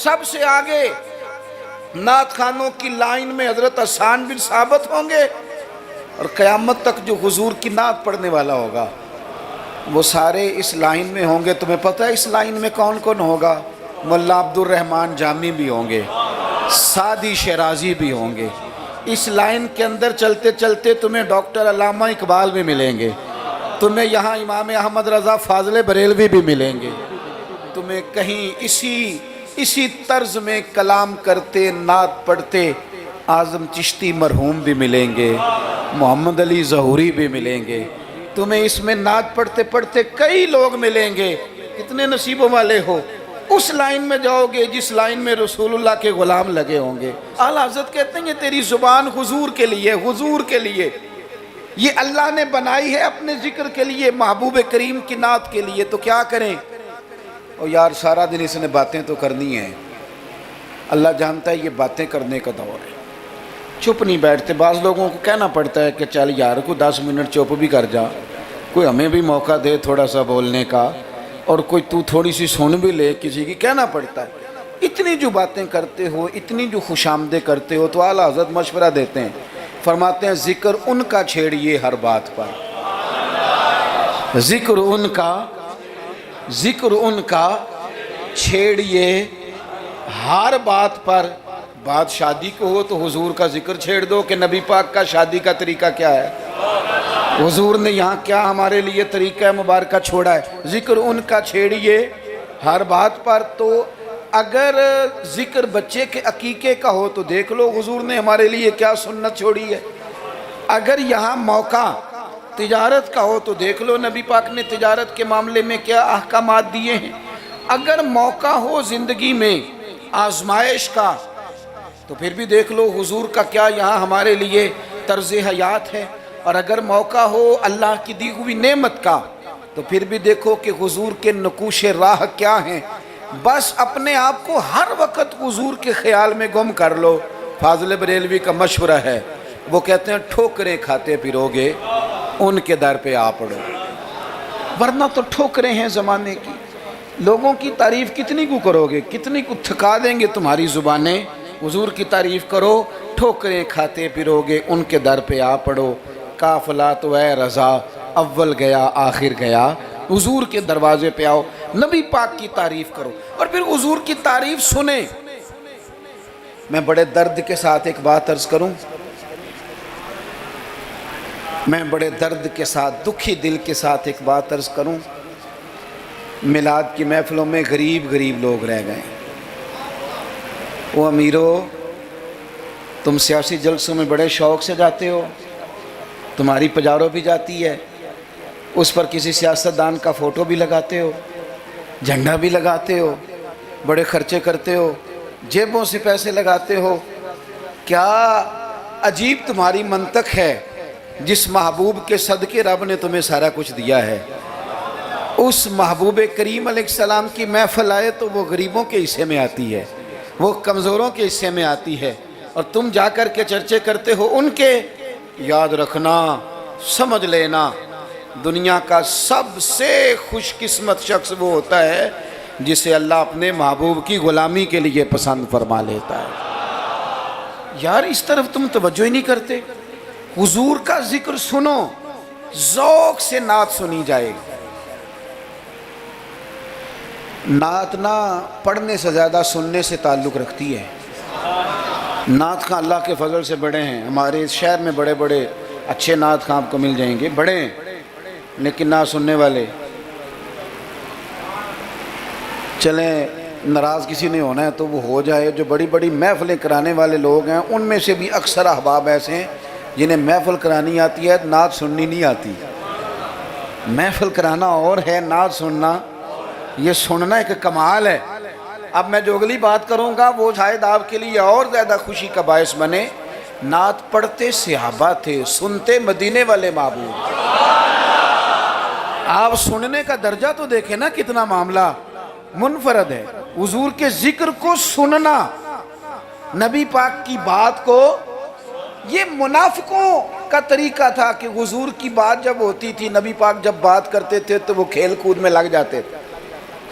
سب سے آگے نعت خوانوں کی لائن میں حضرت حسان بن ثابت ہوں گے، اور قیامت تک جو حضور کی نعت پڑھنے والا ہوگا وہ سارے اس لائن میں ہوں گے۔ تمہیں پتہ ہے اس لائن میں کون کون ہوگا؟ مولا عبد الرحمن جامی بھی ہوں گے، سعدی شیرازی بھی ہوں گے۔ اس لائن کے اندر چلتے چلتے تمہیں ڈاکٹر علامہ اقبال بھی ملیں گے، تمہیں یہاں امام احمد رضا فاضل بریلوی بھی ملیں گے، تمہیں کہیں اسی طرز میں کلام کرتے نعت پڑھتے اعظم چشتی مرحوم بھی ملیں گے، محمد علی ظہوری بھی ملیں گے، تمہیں اس میں نعت پڑھتے پڑھتے کئی لوگ ملیں گے۔ کتنے نصیبوں والے ہو، اس لائن میں جاؤ گے جس لائن میں رسول اللہ کے غلام لگے ہوں گے۔ اعلیٰ حضرت کہتے ہیں یہ تیری زبان حضور کے لیے، حضور کے لیے، یہ اللہ نے بنائی ہے اپنے ذکر کے لیے، محبوب کریم کی نعت کے لیے، تو کیا کریں؟ اور یار سارا دن اس نے باتیں تو کرنی ہیں، اللہ جانتا ہے یہ باتیں کرنے کا دور ہے، چپ نہیں بیٹھتے۔ بعض لوگوں کو کہنا پڑتا ہے کہ چل یار کوئی 10 منٹ چپ بھی کر جا، کوئی ہمیں بھی موقع دے تھوڑا سا بولنے کا، اور کوئی تو تھوڑی سی سن بھی لے، کسی کی کہنا پڑتا ہے۔ اتنی جو باتیں کرتے ہو، اتنی جو خوش آمدیں کرتے ہو، تو اعلیٰ حضرت مشورہ دیتے ہیں، فرماتے ہیں ذکر ان کا چھیڑیے ہر بات پر، ذکر ان کا چھیڑیے ہر بات پر۔ بات شادی کو ہو تو حضور کا ذکر چھیڑ دو کہ نبی پاک کا شادی کا طریقہ کیا ہے، حضور نے یہاں کیا ہمارے لیے طریقہ مبارکہ چھوڑا ہے۔ ذکر ان کا چھیڑیے ہر بات پر، تو اگر ذکر بچے کے عقیقے کا ہو تو دیکھ لو حضور نے ہمارے لیے کیا سنت چھوڑی ہے۔ اگر یہاں موقع تجارت کا ہو تو دیکھ لو نبی پاک نے تجارت کے معاملے میں کیا احکامات دیے ہیں۔ اگر موقع ہو زندگی میں آزمائش کا تو پھر بھی دیکھ لو حضور کا کیا یہاں ہمارے لیے طرز حیات ہے۔ اور اگر موقع ہو اللہ کی دی ہوئی نعمت کا تو پھر بھی دیکھو کہ حضور کے نقوش راہ کیا ہیں۔ بس اپنے آپ کو ہر وقت حضور کے خیال میں گم کر لو۔ فاضل بریلوی کا مشورہ ہے، وہ کہتے ہیں ٹھوکریں کھاتے پھرو گے ان کے در پہ آ پڑو، ورنہ تو ٹھوکریں ہیں زمانے کی۔ لوگوں کی تعریف کتنی کو کرو گے، کتنی کو تھکا دیں گے تمہاری زبانیں۔ حضور کی تعریف کرو، ٹھوکریں کھاتے پھرو گے ان کے در پہ آ پڑو۔ قافلہ تو اے رضا اول گیا آخر گیا، حضور کے دروازے پہ آؤ، نبی پاک کی تعریف کرو، اور پھر حضور کی تعریف سنیں۔ میں بڑے درد کے ساتھ ایک بات عرض کروں، میں بڑے درد کے ساتھ، دکھی دل کے ساتھ ایک بات عرض کروں، میلاد کی محفلوں میں غریب لوگ رہ گئے۔ وہ امیرو، تم سیاسی جلسوں میں بڑے شوق سے جاتے ہو، تمہاری پجارو بھی جاتی ہے، اس پر کسی سیاستدان کا فوٹو بھی لگاتے ہو، جھنڈا بھی لگاتے ہو، بڑے خرچے کرتے ہو، جیبوں سے پیسے لگاتے ہو۔ کیا عجیب تمہاری منطق ہے، جس محبوب کے صدقے رب نے تمہیں سارا کچھ دیا ہے، اس محبوب کریم علیہ السلام کی محفل آئے تو وہ غریبوں کے حصے میں آتی ہے، وہ کمزوروں کے حصے میں آتی ہے، اور تم جا کر کے چرچے کرتے ہو ان کے۔ یاد رکھنا، سمجھ لینا، دنیا کا سب سے خوش قسمت شخص وہ ہوتا ہے جسے اللہ اپنے محبوب کی غلامی کے لیے پسند فرما لیتا ہے۔ یار اس طرف تم توجہ ہی نہیں کرتے۔ حضور کا ذکر سنو، ذوق سے نعت سنی جائے گی۔ نعت نہ پڑھنے سے زیادہ سننے سے تعلق رکھتی ہے۔ نعت خواں اللہ کے فضل سے بڑے ہیں، ہمارے اس شہر میں بڑے بڑے اچھے نعت خواں آپ کو مل جائیں گے، بڑے ہیں لیکن نہ سننے والے۔ چلیں ناراض کسی نے ہونا ہے تو وہ ہو جائے۔ جو بڑی بڑی محفلیں کرانے والے لوگ ہیں ان میں سے بھی اکثر احباب ایسے ہیں جنہیں محفل کرانی آتی ہے، نعت سننی نہیں آتی۔ محفل کرانا اور ہے، نعت سننا یہ سننا ایک کمال ہے۔ اب میں جو اگلی بات کروں گا وہ شاید آپ کے لیے اور زیادہ خوشی کا باعث بنے۔ نعت پڑھتے صحابہ تھے، سنتے مدینے والے محبوب۔ آپ سننے کا درجہ تو دیکھیں نا، کتنا معاملہ منفرد ہے۔ حضور کے ذکر کو سننا، نبی پاک کی بات کو، یہ منافقوں کا طریقہ تھا کہ حضور کی بات جب ہوتی تھی، نبی پاک جب بات کرتے تھے تو وہ کھیل کود میں لگ جاتے تھے۔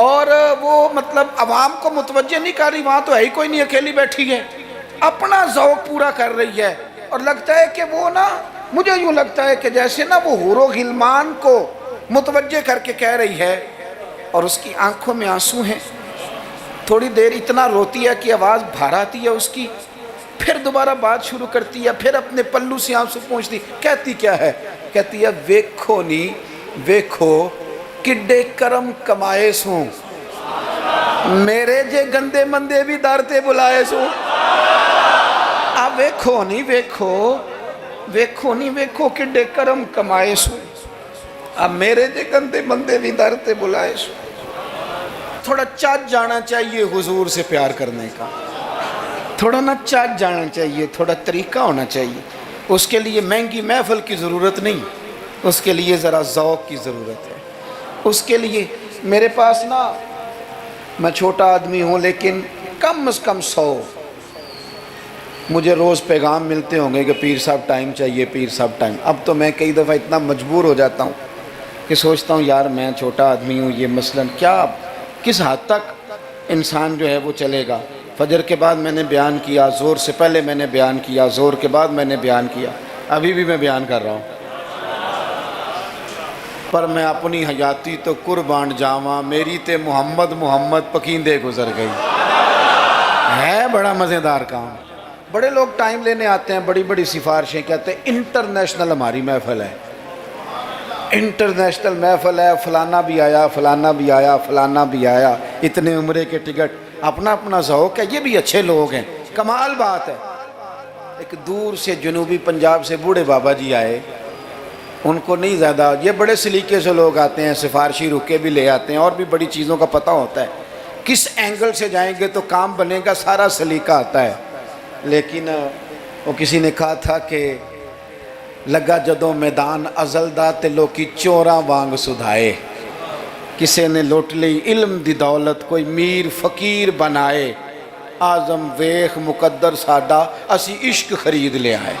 اور وہ مطلب عوام کو متوجہ نہیں کر رہی، وہاں تو ہے ہی کوئی نہیں، اکیلی بیٹھی ہے، اپنا ذوق پورا کر رہی ہے، اور لگتا ہے کہ وہ نا، مجھے یوں لگتا ہے کہ جیسے نا وہ حور و غلمان کو متوجہ کر کے کہہ رہی ہے، اور اس کی آنکھوں میں آنسو ہیں، تھوڑی دیر اتنا روتی ہے کہ آواز بھار آتی ہے اس کی، پھر دوبارہ بات شروع کرتی ہے، پھر اپنے پلو سے آنسو پہنچتی، کہتی کیا ہے؟ کہتی ہے ویکھو نی ویکھو کڈے کرم کمائے سوں، میرے جے گندے مندے بھی در تے بلائے سوں۔ اب ویکھو نہیں ویکھو کڈے کرم کمائے سوں، اب میرے جے گندے مندے بھی در تے بلائے سوں۔ تھوڑا چاچ جانا چاہیے حضور سے پیار کرنے کا، تھوڑا نا چاچ جانا چاہیے، تھوڑا طریقہ ہونا چاہیے۔ اس کے لیے مہنگی محفل کی ضرورت نہیں، اس کے لیے ذرا ذوق کی ضرورت ہے۔ اس کے لیے میرے پاس نا، میں چھوٹا آدمی ہوں لیکن کم از کم 100 مجھے روز پیغام ملتے ہوں گے کہ پیر صاحب ٹائم چاہیے، پیر صاحب ٹائم۔ اب تو میں کئی دفعہ اتنا مجبور ہو جاتا ہوں کہ سوچتا ہوں یار میں چھوٹا آدمی ہوں، یہ مثلاً کیا کس حد تک انسان جو ہے وہ چلے گا۔ فجر کے بعد میں نے بیان کیا، زور سے پہلے میں نے بیان کیا، زور کے بعد میں نے بیان کیا، ابھی بھی میں بیان کر رہا ہوں۔ پر میں اپنی حیاتی تو قربان جاواں، میری تے محمد پکیندے گزر گئی۔ ہے بڑا مزیدار کام۔ بڑے لوگ ٹائم لینے آتے ہیں، بڑی بڑی سفارشیں، کہتے ہیں انٹرنیشنل ہماری محفل ہے، انٹرنیشنل محفل ہے، فلانا بھی آیا، فلانا بھی آیا، فلانا بھی آیا، اتنے عمرے کے ٹکٹ، اپنا اپنا ذوق ہے، یہ بھی اچھے لوگ ہیں، کمال بات ہے۔ ایک دور سے جنوبی پنجاب سے بوڑھے بابا جی آئے، ان کو نہیں زیادہ، یہ بڑے سلیقے سے لوگ آتے ہیں، سفارشی رکے بھی لے آتے ہیں، اور بھی بڑی چیزوں کا پتہ ہوتا ہے، کس اینگل سے جائیں گے تو کام بنے گا، سارا سلیقہ آتا ہے۔ لیکن وہ کسی نے کہا تھا کہ لگا جدوں میدان ازل دا تے لوکی چوراں وانگ سدھائے، کسے نے لوٹ لی علم دی دولت کوئی میر فقیر بنائے، آزم ویخ مقدر ساڈا اسی عشق خرید لے آئے،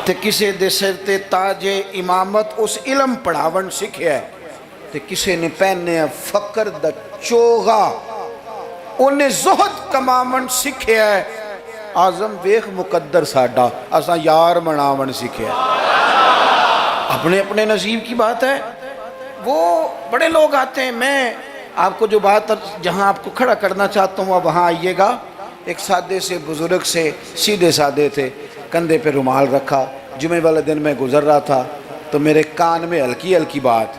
تے کسے دے سر تے تاج امامت اس علم پڑھاون سکھیا ہے، تے کسے نے پہنے فقر دا چوغا انہیں زہد کماون سکھیا ہے، آزم ویخ مقدر ساڈا اساں یار مناون سکھیا ہے۔ اپنے اپنے نصیب کی بات ہے۔ وہ بڑے لوگ آتے ہیں، میں آپ کو جو بات جہاں آپ کو کھڑا کرنا چاہتا ہوں وہاں آئیے گا۔ ایک سادے سے بزرگ سے، سیدھے سادے تھے، کندھے پہ رومال رکھا، جمعے والے دن میں گزر رہا تھا تو میرے کان میں ہلکی ہلکی بات،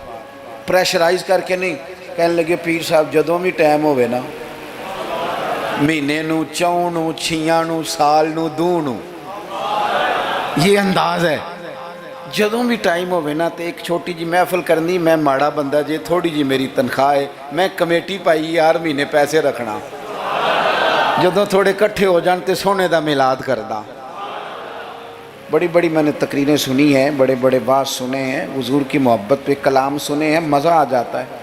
پریشرائز کر کے نہیں، کہنے لگے پیر صاحب جدوں بھی ٹائم ہوئے نا، مہینے نو، چون نو، چھیاں نو، سال نو، دو نو، یہ انداز ہے، جدوں بھی ٹائم ہوئے نا تو ایک چھوٹی جی محفل کرنی، میں ماڑا بندہ جے، تھوڑی جی میری تنخواہ ہے، میں کمیٹی پائی یار مہینے پیسے رکھنا، جدوں تھوڑے کٹھے ہو جان تے سونے دا میلاد کردہ۔ بڑی بڑی میں نے تقریریں سنی ہیں، بڑے بڑے باز سنے ہیں، حضور کی محبت پہ کلام سنے ہیں، مزہ آ جاتا ہے،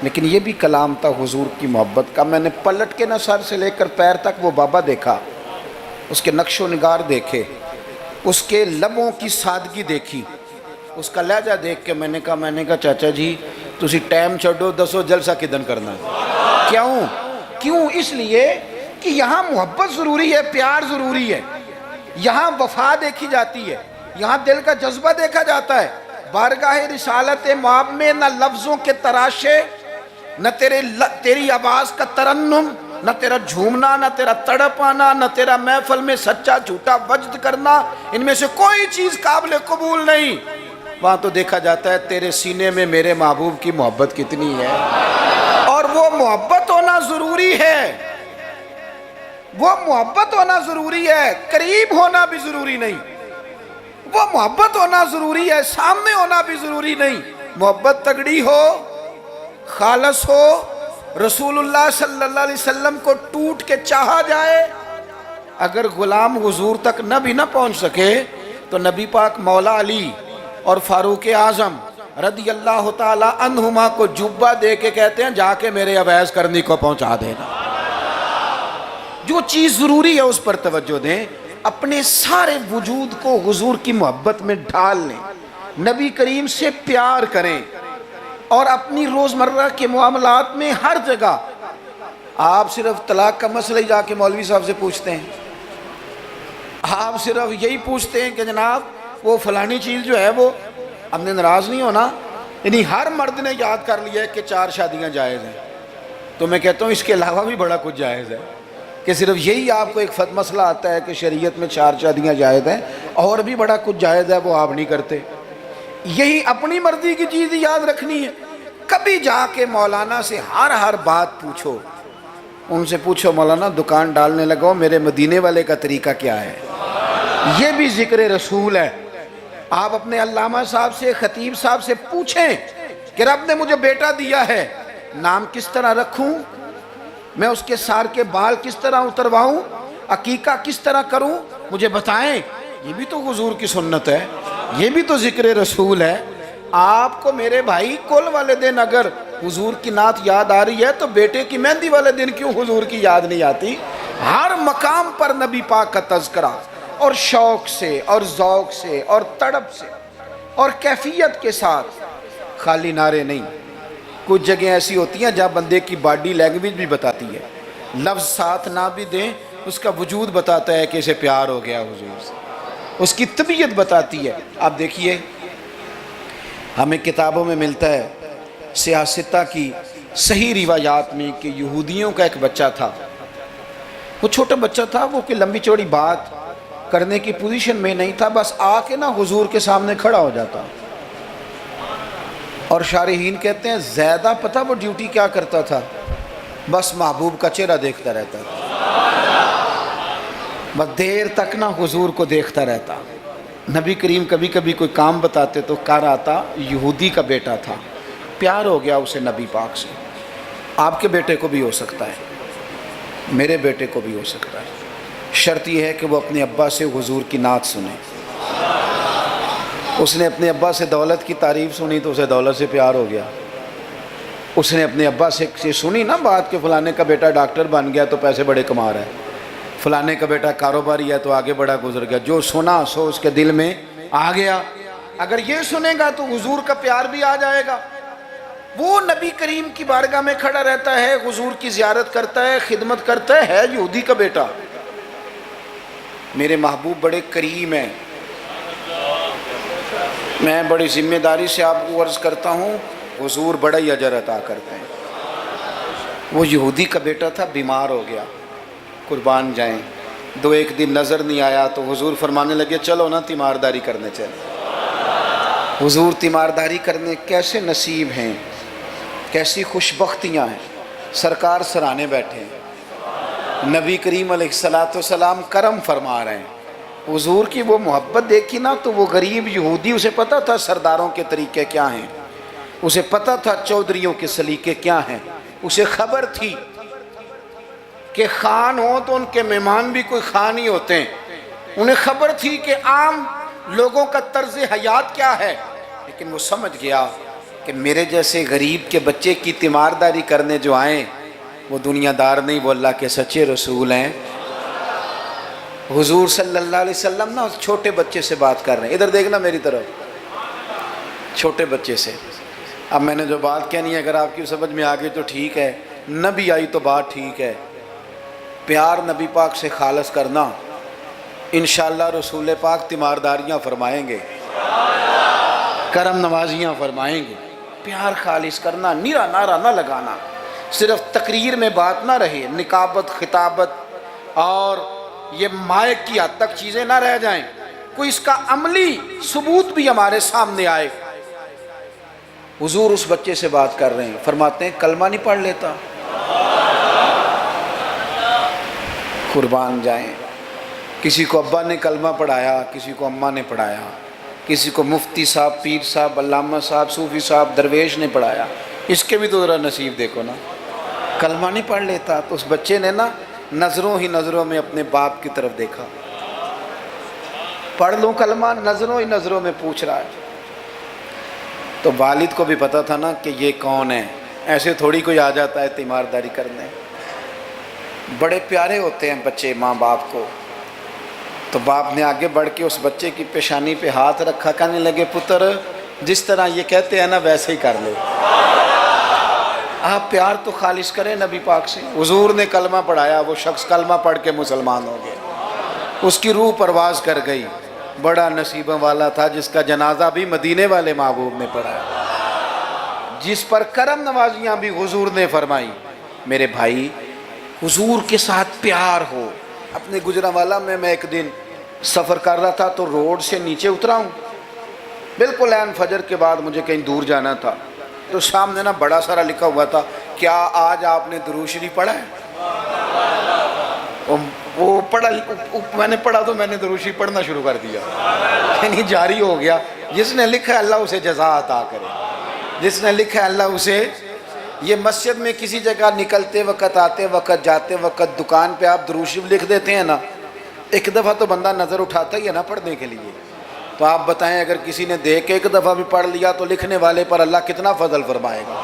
لیکن یہ بھی کلام تھا حضور کی محبت کا۔ میں نے پلٹ کے نہ سر سے لے کر پیر تک وہ بابا دیکھا، اس کے نقش و نگار دیکھے، اس کے لبوں کی سادگی دیکھی، اس کا لہجہ دیکھ کے میں نے کہا چاچا جی تسی ٹائم چھڈو، دسو جلسہ کدن کرنا ہے؟ کیوں؟ اس لیے کہ یہاں محبت ضروری ہے، پیار ضروری ہے، یہاں وفا دیکھی جاتی ہے، یہاں دل کا جذبہ دیکھا جاتا ہے۔ بارگاہ رسالت مآب میں نہ لفظوں کے تراشے، نہ تیری آواز کا ترنم، نہ تیرا جھومنا، نہ تیرا تڑپ آنا، نہ تیرا محفل میں سچا جھوٹا وجد کرنا، ان میں سے کوئی چیز قابل قبول نہیں۔ وہاں تو دیکھا جاتا ہے تیرے سینے میں میرے محبوب کی محبت کتنی ہے، اور وہ محبت ہونا ضروری ہے، وہ محبت ہونا ضروری ہے، قریب ہونا بھی ضروری نہیں، وہ محبت ہونا ضروری ہے، سامنے ہونا بھی ضروری نہیں۔ محبت تگڑی ہو، خالص ہو، رسول اللہ صلی اللہ علیہ وسلم کو ٹوٹ کے چاہا جائے، اگر غلام حضور تک نہ پہنچ سکے تو نبی پاک مولا علی اور فاروق اعظم رضی اللہ تعالی عنہما کو جبہ دے کے کہتے ہیں جا کے میرے اویس کرنی کو پہنچا دینا۔ جو چیز ضروری ہے اس پر توجہ دیں، اپنے سارے وجود کو حضور کی محبت میں ڈھال لیں، نبی کریم سے پیار کریں، اور اپنی روزمرہ کے معاملات میں ہر جگہ آپ صرف طلاق کا مسئلہ ہی جا کے مولوی صاحب سے پوچھتے ہیں، آپ صرف یہی پوچھتے ہیں کہ جناب وہ فلانی چیز جو ہے وہ، ہم نے ناراض نہیں ہونا، یعنی ہر مرد نے یاد کر لیا ہے کہ 4 شادیاں جائز ہیں، تو میں کہتا ہوں اس کے علاوہ بھی بڑا کچھ جائز ہے، کہ صرف یہی آپ کو ایک مسئلہ آتا ہے کہ شریعت میں 4 شادیاں جائز ہیں، اور بھی بڑا کچھ جائز ہے وہ آپ نہیں کرتے۔ یہی اپنی مرضی کی چیز یاد رکھنی ہے۔ کبھی جا کے مولانا سے ہر بات پوچھو، ان سے پوچھو مولانا دکان ڈالنے لگا میرے مدینے والے کا طریقہ کیا ہے، یہ بھی ذکر رسول ہے۔ آپ اپنے علامہ صاحب سے، خطیب صاحب سے پوچھیں کہ رب نے مجھے بیٹا دیا ہے، نام کس طرح رکھوں، میں اس کے سار کے بال کس طرح اترواؤں، عقیقہ کس طرح کروں، مجھے بتائیں۔ یہ بھی تو حضور کی سنت ہے، یہ بھی تو ذکر رسول ہے۔ آپ کو میرے بھائی کل والے دن اگر حضور کی نعت یاد آ رہی ہے تو بیٹے کی مہندی والے دن کیوں حضور کی یاد نہیں آتی؟ ہر مقام پر نبی پاک کا تذکرہ، اور شوق سے اور ذوق سے اور تڑپ سے اور کیفیت کے ساتھ، خالی نعرے نہیں۔ کچھ جگہیں ایسی ہوتی ہیں جہاں بندے کی باڈی لینگویج بھی بتاتی ہے، لفظ ساتھ نہ بھی دیں اس کا وجود بتاتا ہے کہ اسے پیار ہو گیا حضور سے، اس کی طبیعت بتاتی ہے۔ آپ دیکھیے ہمیں کتابوں میں ملتا ہے سیاستہ کی صحیح روایات میں کہ یہودیوں کا ایک بچہ تھا، وہ چھوٹا بچہ تھا، وہ کوئی لمبی چوڑی بات کرنے کی پوزیشن میں نہیں تھا، بس آ کے نا حضور کے سامنے کھڑا ہو جاتا۔ اور شارحین کہتے ہیں زیادہ پتہ وہ ڈیوٹی کیا کرتا تھا، بس محبوب کا چہرہ دیکھتا رہتا تھا، بس دیر تک نا حضور کو دیکھتا رہتا۔ نبی کریم کبھی کبھی کوئی کام بتاتے تو کر آتا، یہودی کا بیٹا تھا، پیار ہو گیا اسے نبی پاک سے۔ آپ کے بیٹے کو بھی ہو سکتا ہے، میرے بیٹے کو بھی ہو سکتا ہے، شرط یہ ہے کہ وہ اپنے ابا سے حضور کی نعت سنے۔ اس نے اپنے ابا سے دولت کی تعریف سنی تو اسے دولت سے پیار ہو گیا۔ اس نے اپنے ابا سے سنی نا بات کہ فلانے کا بیٹا ڈاکٹر بن گیا تو پیسے بڑے کما رہا ہے، فلانے کا بیٹا کاروباری ہے تو آگے بڑا گزر گیا، جو سنا سو اس کے دل میں آ گیا۔ اگر یہ سنے گا تو حضور کا پیار بھی آ جائے گا۔ وہ نبی کریم کی بارگاہ میں کھڑا رہتا ہے، حضور کی زیارت کرتا ہے، خدمت کرتا ہے یہودی کا بیٹا۔ میرے محبوب بڑے کریم ہیں، میں بڑی ذمہ داری سے آپ کو عرض کرتا ہوں، حضور بڑا ہی اجر عطا کرتے ہیں۔ وہ یہودی کا بیٹا تھا، بیمار ہو گیا، قربان جائیں، 2-1 دن نظر نہیں آیا تو حضور فرمانے لگے چلو نا تیمارداری کرنے چلے۔ حضور تیمارداری کرنے کیسے نصیب ہیں، کیسی خوش بختیاں ہیں، سرکار سرانے بیٹھے ہیں، نبی کریم علیہ السلام کرم فرما رہے ہیں۔ حضور کی وہ محبت دیکھی نا تو وہ غریب یہودی، اسے پتہ تھا سرداروں کے طریقے کیا ہیں، اسے پتہ تھا چودھریوں کے سلیقے کیا ہیں، اسے خبر تھی کہ خان ہوں تو ان کے مہمان بھی کوئی خان ہی ہوتے ہیں، انہیں خبر تھی کہ عام لوگوں کا طرز حیات کیا ہے، لیکن وہ سمجھ گیا کہ میرے جیسے غریب کے بچے کی تیمارداری کرنے جو آئیں وہ دنیا دار نہیں، وہ اللہ کے سچے رسول ہیں۔ حضور صلی اللہ علیہ وسلم نا اس چھوٹے بچے سے بات کر رہے ہیں، ادھر دیکھنا میری طرف، چھوٹے بچے سے۔ اب میں نے جو بات کہنی ہے اگر آپ کی سمجھ میں آ گئی تو ٹھیک ہے، نہ بھی آئی تو بات ٹھیک ہے۔ پیار نبی پاک سے خالص کرنا، انشاءاللہ رسول پاک تیمارداریاں فرمائیں گے، کرم نوازیاں فرمائیں گے۔ پیار خالص کرنا، نیرا نعرہ نہ لگانا، صرف تقریر میں بات نہ رہے، نکابت، خطابت اور یہ مائک کی حد تک چیزیں نہ رہ جائیں، کوئی اس کا عملی ثبوت بھی ہمارے سامنے آئے۔ حضور اس بچے سے بات کر رہے ہیں، فرماتے ہیں کلمہ نہیں پڑھ لیتا؟ قربان جائیں، کسی کو ابا نے کلمہ پڑھایا، کسی کو اماں نے پڑھایا، کسی کو مفتی صاحب، پیر صاحب، علامہ صاحب، صوفی صاحب، درویش نے پڑھایا، اس کے بھی تو ذرا نصیب دیکھو نا، کلمہ نہیں پڑھ لیتا۔ تو اس بچے نے نا نظروں ہی نظروں میں اپنے باپ کی طرف دیکھا، پڑھ لوں کلمہ، نظروں ہی نظروں میں پوچھ رہا ہے۔ تو والد کو بھی پتا تھا نا کہ یہ کون ہے، ایسے تھوڑی کوئی آ جاتا ہے تیمارداری کرنے، بڑے پیارے ہوتے ہیں بچے ماں باپ کو۔ تو باپ نے آگے بڑھ کے اس بچے کی پیشانی پہ ہاتھ رکھا، کہنے لگے پتر جس طرح یہ کہتے ہیں نا ویسے ہی کر لے. آپ پیار تو خالص کریں نبی پاک سے. حضور نے کلمہ پڑھایا، وہ شخص کلمہ پڑھ کے مسلمان ہو گیا، اس کی روح پرواز کر گئی. بڑا نصیبہ والا تھا جس کا جنازہ بھی مدینے والے محبوب نے پڑھا، جس پر کرم نوازیاں بھی حضور نے فرمائی. میرے بھائی حضور کے ساتھ پیار ہو. اپنے گجرانوالہ میں ایک دن سفر کر رہا تھا تو روڈ سے نیچے اترا ہوں، بالکل عین فجر کے بعد مجھے کہیں دور جانا تھا، تو سامنے نا بڑا سارا لکھا ہوا تھا، کیا آج آپ نے درود شریف پڑھا ہے؟ وہ پڑھا، میں نے پڑھا تو میں نے درود شریف پڑھنا شروع کر دیا، یعنی جاری ہو گیا. جس نے لکھا ہے اللہ اسے جزا عطا کرے، جس نے لکھا ہے اللہ اسے. یہ مسجد میں کسی جگہ نکلتے وقت، آتے وقت، جاتے وقت، دکان پہ آپ درود شریف لکھ دیتے ہیں نا، ایک دفعہ تو بندہ نظر اٹھاتا ہی ہے نا پڑھنے کے لیے. تو آپ بتائیں اگر کسی نے دیکھ کے ایک دفعہ بھی پڑھ لیا تو لکھنے والے پر اللہ کتنا فضل فرمائے گا.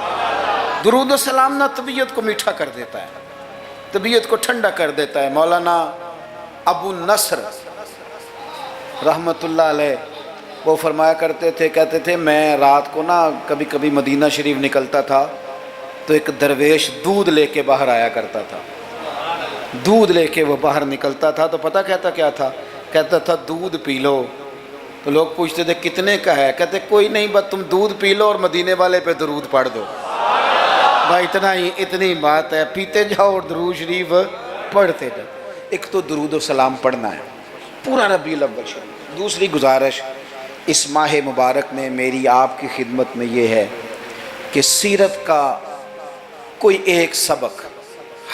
درود و سلام نہ طبیعت کو میٹھا کر دیتا ہے، طبیعت کو ٹھنڈا کر دیتا ہے. مولانا ابو نصر رحمۃ اللہ علیہ وہ فرمایا کرتے تھے، کہتے تھے میں رات کو نا کبھی کبھی مدینہ شریف نکلتا تھا تو ایک درویش دودھ لے کے باہر آیا کرتا تھا. دودھ لے کے وہ باہر نکلتا تھا تو پتہ کہتا کیا تھا؟ کہتا تھا دودھ پی لو. تو لوگ پوچھتے تھے کتنے کا ہے؟ کہتے کوئی نہیں، بس تم دودھ پی لو اور مدینے والے پہ درود پڑھ دو. بھائی اتنی بات ہے، پیتے جاؤ اور درود شریف پڑھتے جاؤ. ایک تو درود و سلام پڑھنا ہے پورا ربیع الاول شریف. دوسری گزارش اس ماہ مبارک میں میری آپ کی خدمت میں یہ ہے کہ سیرت کا کوئی ایک سبق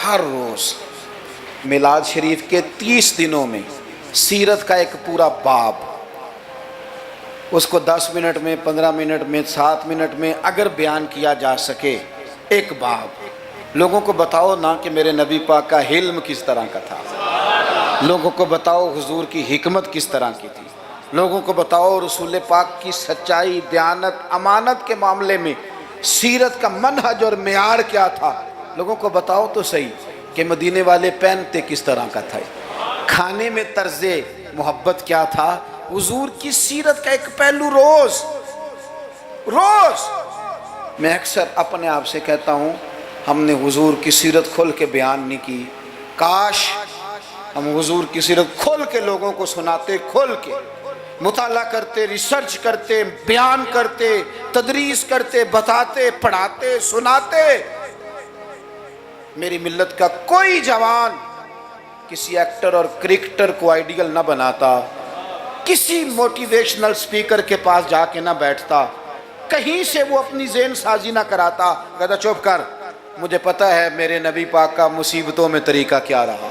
ہر روز، میلاد شریف کے 30 دنوں میں سیرت کا ایک پورا باب، اس کو 10 منٹ میں، 15 منٹ میں، 7 منٹ میں اگر بیان کیا جا سکے ایک باب. لوگوں کو بتاؤ نا کہ میرے نبی پاک کا حلم کس طرح کا تھا، لوگوں کو بتاؤ حضور کی حکمت کس طرح کی تھی، لوگوں کو بتاؤ رسول پاک کی سچائی، دیانت، امانت کے معاملے میں سیرت کا منہج اور معیار کیا تھا. لوگوں کو بتاؤ تو صحیح کہ مدینے والے پہنتے کس طرح کا تھا، کھانے میں طرز محبت کیا تھا. حضور کی سیرت کا ایک پہلو روز میں اکثر اپنے آپ سے کہتا ہوں ہم نے حضور کی سیرت کھول کے بیان نہیں کی. کاش ہم حضور کی سیرت کھول کے لوگوں کو سناتے، کھول کے مطالعہ کرتے، ریسرچ کرتے، بیان کرتے، تدریس کرتے، بتاتے، پڑھاتے، سناتے. میری ملت کا کوئی جوان کسی ایکٹر اور کرکٹر کو آئیڈیل نہ بناتا، کسی موٹیویشنل سپیکر کے پاس جا کے نہ بیٹھتا، کہیں سے وہ اپنی ذہن سازی نہ کراتا. کہتا چپ کر، مجھے پتہ ہے میرے نبی پاک کا مصیبتوں میں طریقہ کیا رہا،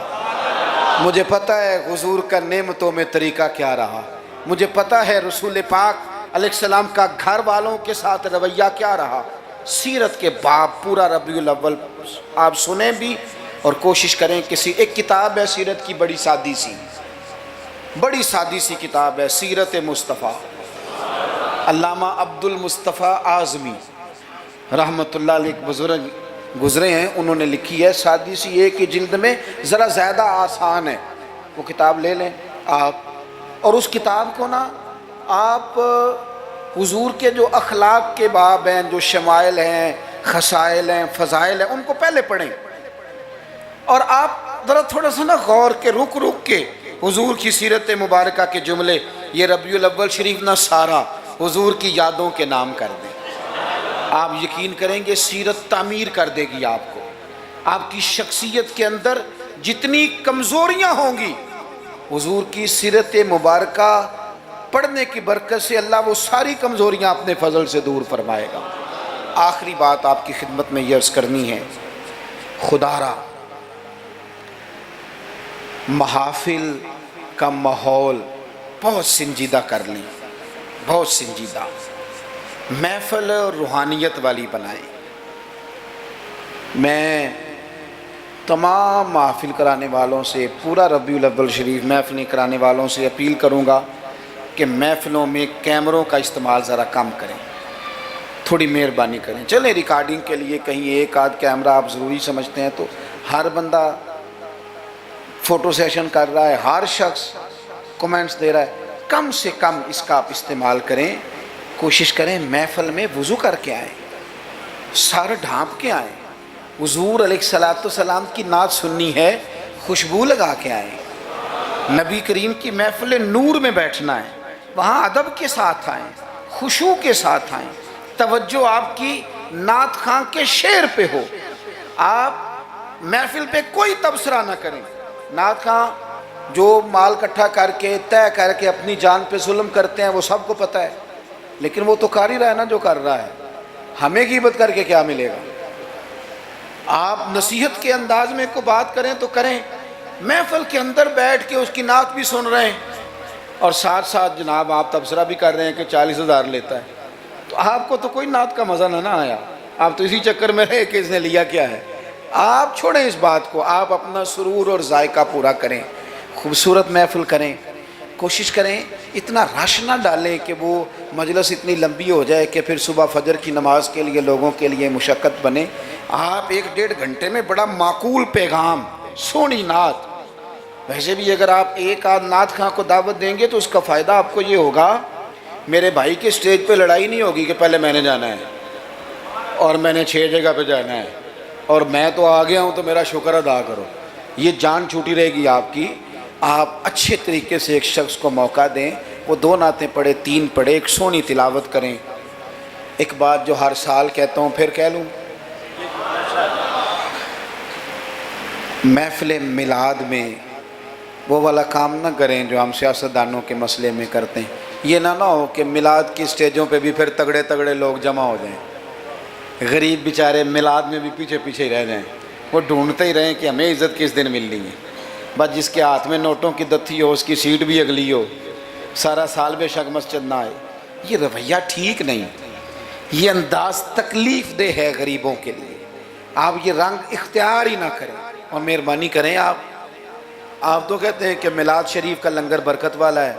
مجھے پتہ ہے حضور کا نعمتوں میں طریقہ کیا رہا، مجھے پتہ ہے رسول پاک علیہ السلام کا گھر والوں کے ساتھ رویہ کیا رہا. سیرت کے باب پورا ربیع الاول آپ سنیں بھی اور کوشش کریں. ایک کتاب ہے سیرت کی، بڑی سادی سی کتاب ہے، سیرت مصطفیٰ. علامہ عبد المصطفیٰ اعظمی رحمۃ اللہ علیہ ایک بزرگ گزرے ہیں، انہوں نے لکھی ہے، سادی سی ایک ہی جلد میں، ذرا زیادہ آسان ہے. وہ کتاب لے لیں آپ، اور اس کتاب کو نا آپ حضور کے جو اخلاق کے باب ہیں، جو شمائل ہیں، خصائل ہیں، فضائل ہیں، ان کو پہلے پڑھیں. اور آپ ذرا تھوڑا سا نا غور کے رک کے حضور کی سیرت مبارکہ کے جملے، یہ ربیع الاول شریف نہ سارا حضور کی یادوں کے نام کر دیں. آپ یقین کریں گے سیرت تعمیر کر دے گی آپ کو. آپ کی شخصیت کے اندر جتنی کمزوریاں ہوں گی، حضور کی سیرت مبارکہ پڑھنے کی برکت سے اللہ وہ ساری کمزوریاں اپنے فضل سے دور فرمائے گا. آخری بات آپ کی خدمت میں یہ عرض کرنی ہے، خدا را محافل کا ماحول بہت سنجیدہ کر لیں، بہت سنجیدہ، محفل روحانیت والی بنائیں. میں تمام محافل کرانے والوں سے، پورا ربیع الاول شریف محفلیں کرانے والوں سے اپیل کروں گا کہ محفلوں میں کیمروں کا استعمال ذرا کم کریں، تھوڑی مہربانی کریں. چلیں ریکارڈنگ کے لیے کہیں ایک آدھ کیمرہ آپ ضروری سمجھتے ہیں تو ہر بندہ فوٹو سیشن کر رہا ہے، ہر شخص کومنٹس دے رہا ہے، کم سے کم اس کا آپ استعمال کریں. کوشش کریں محفل میں وضو کر کے آئیں، سر ڈھانپ کے آئیں، حضور علیہ الصلوۃ والسلام کی نعت سننی ہے، خوشبو لگا کے آئیں۔ نبی کریم کی محفل نور میں بیٹھنا ہے، وہاں ادب کے ساتھ آئیں، خشوع کے ساتھ آئیں، توجہ آپ کی نعت خواں کے شعر پہ ہو۔ آپ محفل پہ کوئی تبصرہ نہ کریں۔ نعت خواں جو مال اکٹھا کر کے طے کر کے اپنی جان پہ ظلم کرتے ہیں وہ سب کو پتہ ہے، لیکن وہ تو کر ہی رہا ہے نا جو کر رہا ہے، ہمیں غیبت کر کے کیا ملے گا؟ آپ نصیحت کے انداز میں کو بات کریں تو کریں، محفل کے اندر بیٹھ کے اس کی نعت بھی سن رہے ہیں اور ساتھ ساتھ جناب آپ تبصرہ بھی کر رہے ہیں کہ 40,000 لیتا ہے، تو آپ کو تو کوئی نعت کا مزہ نہ آیا، آپ تو اسی چکر میں رہے کہ اس نے لیا کیا ہے۔ آپ چھوڑیں اس بات کو، آپ اپنا سرور اور ذائقہ پورا کریں، خوبصورت محفل کریں، کوشش کریں اتنا رش نہ ڈالیں کہ وہ مجلس اتنی لمبی ہو جائے کہ پھر صبح فجر کی نماز کے لیے لوگوں کے لیے مشقت بنے۔ آپ 1-1.5 گھنٹے میں بڑا معقول پیغام، سونی نعت۔ ویسے بھی اگر آپ ایک آدھ نعت خواں کو دعوت دیں گے تو اس کا فائدہ آپ کو یہ ہوگا، میرے بھائی کے سٹیج پہ لڑائی نہیں ہوگی کہ پہلے میں نے جانا ہے اور میں نے 6 جگہ پہ جانا ہے اور میں تو آ گیا ہوں تو میرا شکر ادا کرو۔ یہ جان چھوٹی رہے گی آپ کی۔ آپ اچھے طریقے سے ایک شخص کو موقع دیں، وہ 2 نعتیں پڑھے، 3 پڑھے، ایک سونی تلاوت کریں۔ ایک بات جو ہر سال کہتا ہوں پھر کہہ لوں، محفل میلاد میں وہ والا کام نہ کریں جو ہم سیاستدانوں کے مسئلے میں کرتے ہیں۔ یہ نہ ہو کہ میلاد کی سٹیجوں پہ بھی پھر تگڑے تگڑے لوگ جمع ہو جائیں، غریب بیچارے میلاد میں بھی پیچھے پیچھے ہی رہ جائیں، وہ ڈھونڈتے ہی رہیں کہ ہمیں عزت کس دن ملنی ہے۔ بس جس کے ہاتھ میں نوٹوں کی دتھی ہو، اس کی سیٹ بھی اگلی ہو، سارا سال بے شک مسجد نہ آئے۔ یہ رویہ ٹھیک نہیں، یہ انداز تکلیف دہ ہے غریبوں کے لیے۔ آپ یہ رنگ اختیار ہی نہ کریں، اور مہربانی کریں۔ آپ تو کہتے ہیں کہ میلاد شریف کا لنگر برکت والا ہے،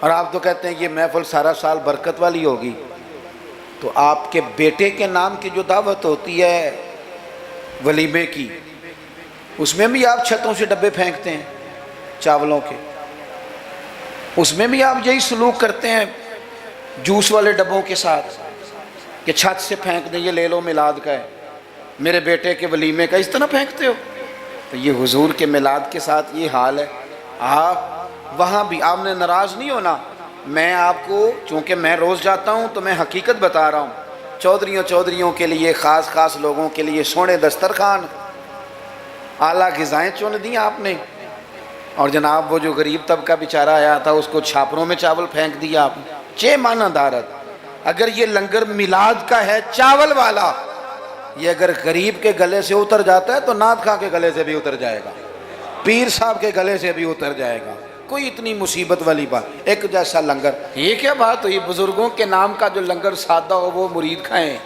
اور آپ تو کہتے ہیں یہ محفل سارا سال برکت والی ہوگی، تو آپ کے بیٹے کے نام کی جو دعوت ہوتی ہے ولیمے کی، اس میں بھی آپ چھتوں سے ڈبے پھینکتے ہیں چاولوں کے، اس میں بھی آپ یہی سلوک کرتے ہیں جوس والے ڈبوں کے ساتھ کہ چھت سے پھینک دیں، یہ لے لو میلاد کا ہے، میرے بیٹے کے ولیمے کا، اس طرح پھینکتے ہو۔ تو یہ حضور کے میلاد کے ساتھ یہ حال ہے۔ آپ وہاں بھی آپ نے ناراض نہیں ہونا، میں آپ کو چونکہ میں روز جاتا ہوں تو میں حقیقت بتا رہا ہوں۔ چودھریوں کے لیے، خاص لوگوں کے لیے سونے دسترخوان، اعلیٰ غذائیں چن دیں آپ نے، اور جناب وہ جو غریب طبقہ بیچارہ آیا تھا اس کو چھاپروں میں چاول پھینک دیا آپ نے۔ چے معنی دارت، اگر یہ لنگر میلاد کا ہے چاول والا، یہ اگر غریب کے گلے سے اتر جاتا ہے تو نعت خواں کے گلے سے بھی اتر جائے گا، پیر صاحب کے گلے سے بھی اتر جائے گا۔ کوئی اتنی مصیبت والی بات، ایک جیسا لنگر، یہ کیا بات ہوئی؟ بزرگوں کے نام کا جو لنگر سادہ ہو وہ مرید کھائیں۔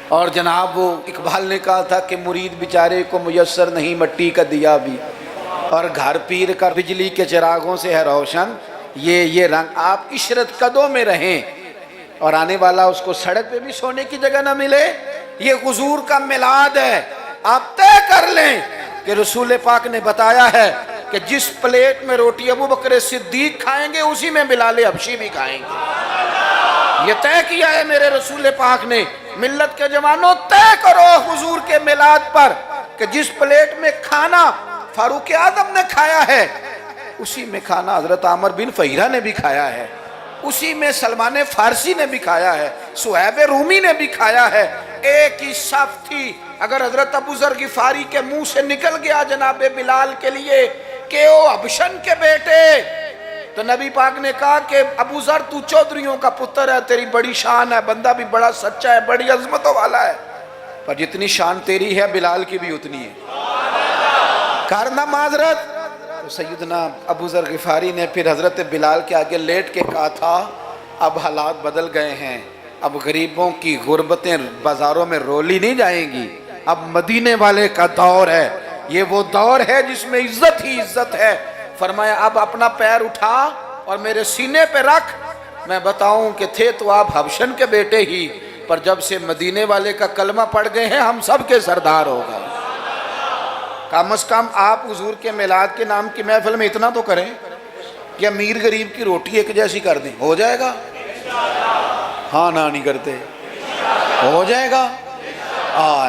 اور جناب وہ اقبال نے کہا تھا کہ مرید بیچارے کو میسر نہیں مٹی کا دیا بھی، اور گھر پیر کا بجلی کے چراغوں سے ہے روشن۔ یہ رنگ، آپ عشرت قدوں میں رہیں، اور آنے والا اس کو سڑک پہ بھی سونے کی جگہ نہ ملے۔ یہ حضور کا میلاد ہے، آپ طے کر لیں کہ رسول پاک نے بتایا ہے کہ جس پلیٹ میں روٹی ابو بکر صدیق کھائیں گے اسی میں بلال حبشی بھی کھائیں گے۔ یہ طے کیا ہے میرے رسول پاک نے۔ ملت کے جوانوں، طے کرو حضور کے میلاد پر کہ جس پلیٹ میں کھانا فاروق اعظم نے کھایا ہے اسی میں کھانا حضرت عامر بن فہیرہ نے بھی کھایا ہے، اسی میں سلمان فارسی نے بھی کھایا ہے، صہیب رومی نے بھی کھایا ہے۔ ایک ہی صف تھی۔ اگر حضرت ابو ذر غفاری کے منہ سے نکل گیا جناب بلال کے لیے کہ او حبشن کے بیٹے، تو نبی پاک نے کہا کہ ابو ذر تو چودھریوں کا پتر ہے، تیری بڑی شان ہے، بندہ بھی بڑا سچا ہے، بڑی عظمتوں والا ہے، پر جتنی شان تیری ہے بلال کی بھی اتنی ہے، کارنا معذرت۔ تو سیدنا ابو ذر غفاری نے پھر حضرت بلال کے آگے لیٹ کے کہا تھا اب حالات بدل گئے ہیں، اب غریبوں کی غربتیں بازاروں میں رولی نہیں جائیں گی، اب مدینے والے کا دور ہے، یہ وہ دور ہے جس میں عزت ہی عزت ہے۔ فرمایا اب اپنا پیر اٹھا اور میرے سینے پہ رکھ، میں بتاؤں کہ تھے تو آپ حبشن کے بیٹے ہی، پر جب سے مدینے والے کا کلمہ پڑھ گئے ہیں ہم سب کے سردار ہو گئے۔ کم از کم آپ حضور کے میلاد کے نام کی محفل میں اتنا تو کریں کہ امیر غریب کی روٹی ایک جیسی کر دیں، ہو جائے گا؟ ہاں نہ نہیں کرتے ہو جائے گا.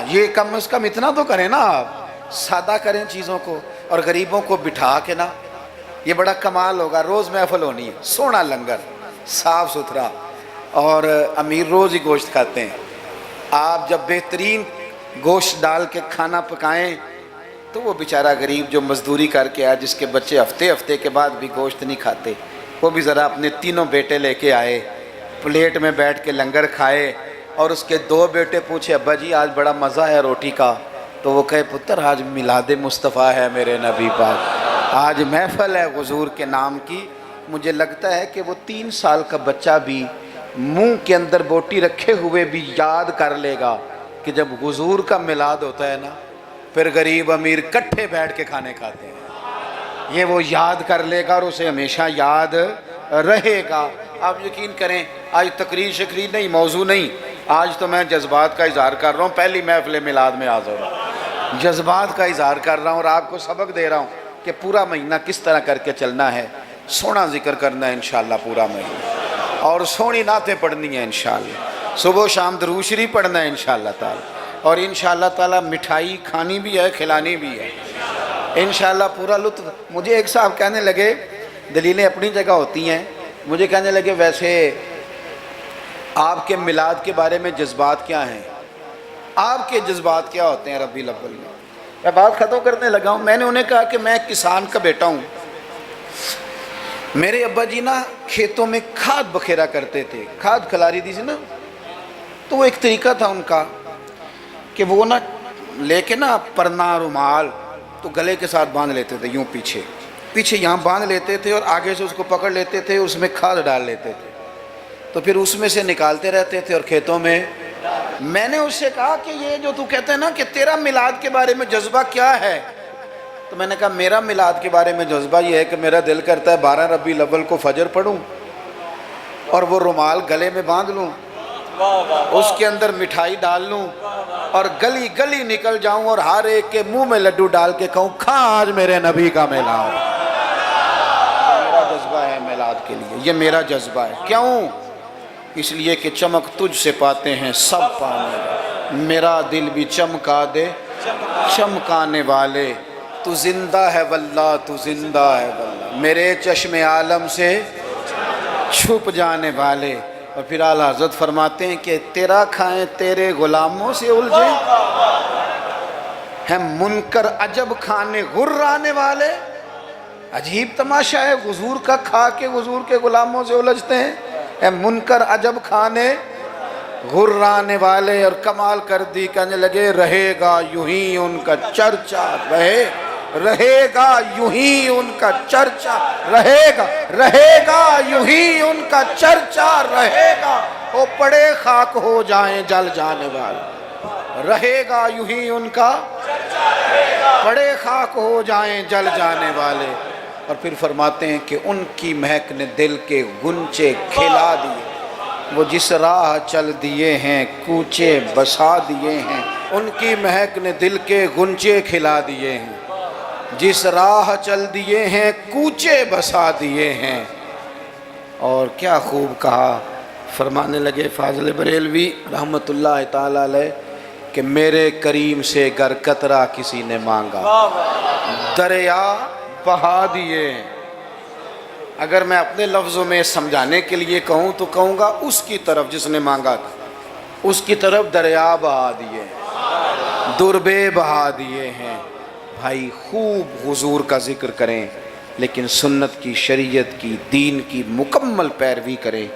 یہ کم از کم اتنا تو کریں نا آپ, سادہ کریں چیزوں کو اور غریبوں کو بٹھا کے نا, یہ بڑا کمال ہوگا. روز محفل ہونی ہے, سونا لنگر صاف ستھرا, اور امیر روز ہی گوشت کھاتے ہیں. آپ جب بہترین گوشت ڈال کے کھانا پکائیں تو وہ بیچارہ غریب جو مزدوری کر کے آیا, جس کے بچے ہفتے ہفتے کے بعد بھی گوشت نہیں کھاتے, وہ بھی ذرا اپنے تینوں بیٹے لے کے آئے, پلیٹ میں بیٹھ کے لنگر کھائے, اور اس کے 2 بیٹے پوچھے ابا جی آج بڑا مزہ ہے روٹی کا, تو وہ کہے پتر آج میلاد مصطفیٰ ہے میرے نبی پاک, آج محفل ہے حضور کے نام کی. مجھے لگتا ہے کہ وہ 3 سال کا بچہ بھی منہ کے اندر بوٹی رکھے ہوئے بھی یاد کر لے گا کہ جب حضور کا میلاد ہوتا ہے نا, پھر غریب امیر کٹھے بیٹھ کے کھانے کھاتے ہیں, یہ وہ یاد کر لے گا اور اسے ہمیشہ یاد رہے گا. آپ یقین کریں آج تقریر شکریر نہیں, موضوع نہیں, آج تو میں جذبات کا اظہار کر رہا ہوں. پہلی محفل میلاد میں حاضر ہوں, جذبات کا اظہار کر رہا ہوں اور آپ کو سبق دے رہا ہوں کہ پورا مہینہ کس طرح کر کے چلنا ہے. سونا ذکر کرنا ہے انشاءاللہ پورا مہینہ, اور سونی نعتیں پڑھنی ہیں انشاءاللہ, صبح و شام درود شریف پڑھنا ہے انشاءاللہ تعالی, اور انشاءاللہ تعالی مٹھائی کھانی بھی ہے کھلانی بھی ہے انشاءاللہ پورا لطف. مجھے ایک صاحب کہنے لگے, دلیلیں اپنی جگہ ہوتی ہیں, مجھے کہنے لگے ویسے آپ کے میلاد کے بارے میں جذبات کیا ہیں, آپ کے جذبات کیا ہوتے ہیں ربیع الاول میں. میں بات ختم کرنے لگا ہوں. میں نے انہیں کہا کہ میں کسان کا بیٹا ہوں, میرے ابا جی نا کھیتوں میں کھاد بکھیرا کرتے تھے, کھاد کھلاری دی تھی نا, تو وہ ایک طریقہ تھا ان کا کہ وہ نا لے کے نا پرنا رومال تو گلے کے ساتھ باندھ لیتے تھے, یوں پیچھے یہاں باندھ لیتے تھے اور آگے سے اس کو پکڑ لیتے تھے, اس میں کھاد ڈال لیتے تھے, تو پھر اس میں سے نکالتے رہتے تھے اور کھیتوں میں. میں نے اس سے کہا کہ یہ جو تو کہتے ہیں نا کہ تیرا میلاد کے بارے میں جذبہ کیا ہے, تو میں نے کہا میرا میلاد کے بارے میں جذبہ یہ ہے کہ میرا دل کرتا ہے 12 ربیع الاول کو فجر پڑھوں اور وہ رومال گلے میں باندھ لوں, اس کے اندر مٹھائی ڈال لوں اور گلی گلی نکل جاؤں اور ہر ایک کے منہ میں لڈو ڈال کے کہوں کھا آج میرے نبی کا میلاد. میرا جذبہ ہے میلاد کے لیے, یہ میرا جذبہ ہے. کیوں؟ اس لیے کہ چمک تجھ سے پاتے ہیں سب پانے, میرا دل بھی چمکا دے چمکانے والے, تو زندہ ہے واللہ تو زندہ ہے واللہ, میرے چشم عالم سے چھپ جانے والے. اور پھر اعلیٰ حضرت فرماتے ہیں کہ تیرا کھائیں تیرے غلاموں سے الجھیں, ہیں منکر عجب کھانے غرانے والے. عجیب تماشا ہے, حضور کا کھا کے حضور کے غلاموں سے الجھتے ہیں, اے منکر عجب کھانے غرانے والے. اور کمال کر دی, کہنے لگے رہے گا یوں ہی ان کا چرچا, رہے گا یوں ہی ان کا چرچا, رہے گا یوں ہی ان کا چرچا رہے گا, وہ پڑے خاک ہو جائیں جل جانے والے, رہے گا یوں ہی ان کا پڑے خاک ہو جائیں جل جانے والے. اور پھر فرماتے ہیں کہ ان کی مہک نے دل کے گنچے کھلا دیے, وہ جس راہ چل دیے ہیں کوچے بسا دیے ہیں, ان کی مہک نے دل کے گنچے کھلا دیے ہیں, جس راہ چل دیے ہیں کوچے بسا دیے ہیں. اور کیا خوب کہا, فرمانے لگے فاضل بریلوی رحمت اللہ تعالی علیہ کہ میرے کریم سے گر قطرہ کسی نے مانگا دریا بہا دیے. اگر میں اپنے لفظوں میں سمجھانے کے لیے کہوں تو کہوں گا اس کی طرف جس نے مانگا تھا, اس کی طرف دریا بہا دیے, دربے بہا دیے ہیں. بھائی خوب حضور کا ذکر کریں, لیکن سنت کی, شریعت کی, دین کی مکمل پیروی کریں.